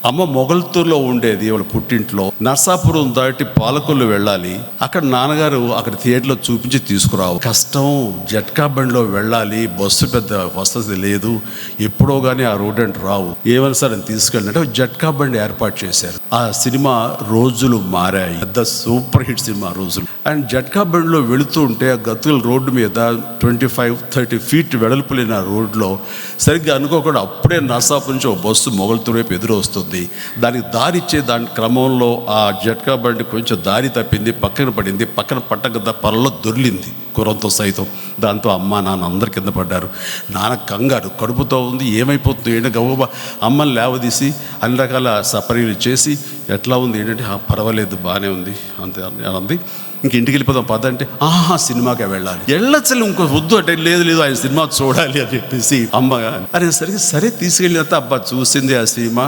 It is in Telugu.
అమ్మ మొగల్తూరులో ఉండేది వాళ్ళ పుట్టింట్లో. నర్సాపురం దాటి పాలకొల్లు వెళ్ళాలి. అక్కడ నాన్నగారు అక్కడ థియేటర్లో చూపించి తీసుకురావు. కష్టం, జట్కా బండిలో వెళ్ళాలి, బస్సు పెద్ద వసతి లేదు, ఎప్పుడో కానీ ఆ రోడ్ అంటే రావు. ఏమైనా సరే తీసుకెళ్ళినట్టు జట్కా బండి ఏర్పాటు చేశారు. ఆ సినిమా రోజులు మారాయి, పెద్ద సూపర్ హిట్ సినిమా రోజులు. అండ్ జట్కా బండిలో వెళుతూ ఉంటే ఆ గతుల రోడ్డు మీద 25-30 ఫీట్ వెడల్పు లేని ఆ రోడ్లో సరిగ్గా అనుకోకుండా అప్పుడే నర్సాపురం నుంచి ఒక బస్సు మొగల్తూరు వైపు ఎదురు వస్తుంది. దానికి దారి ఇచ్చే దాని క్రమంలో ఆ జట్కా బండి కొంచెం దారి తప్పింది, పక్కన పడింది. పక్కన పట్టగద్ద పళ్ళలో దొర్లింది కురంతో సైతం. దాంతో అమ్మ నాన్న అందరు కింద పడ్డారు. నాన్న కంగారు, కడుపుతో ఉంది, ఏమైపోతుంది ఏంటంటే గవ్వ అమ్మని లేవదీసి అన్ని రకాల సపరీలు చేసి ఎట్లా ఉంది ఏంటంటే పర్వాలేదు బాగానే ఉంది అంతే అంది. ఇంక ఇంటికి వెళ్ళిపోదాం పద అంటే సినిమాకే వెళ్ళాలి. వెళ్ళచ్చలు ఇంకో వద్దు అంటే లేదు ఆయన సినిమా చూడాలి అని చెప్పేసి అమ్మ అనేసరికి సరే తీసుకెళ్ళినంత అబ్బా చూసింది ఆ సినిమా.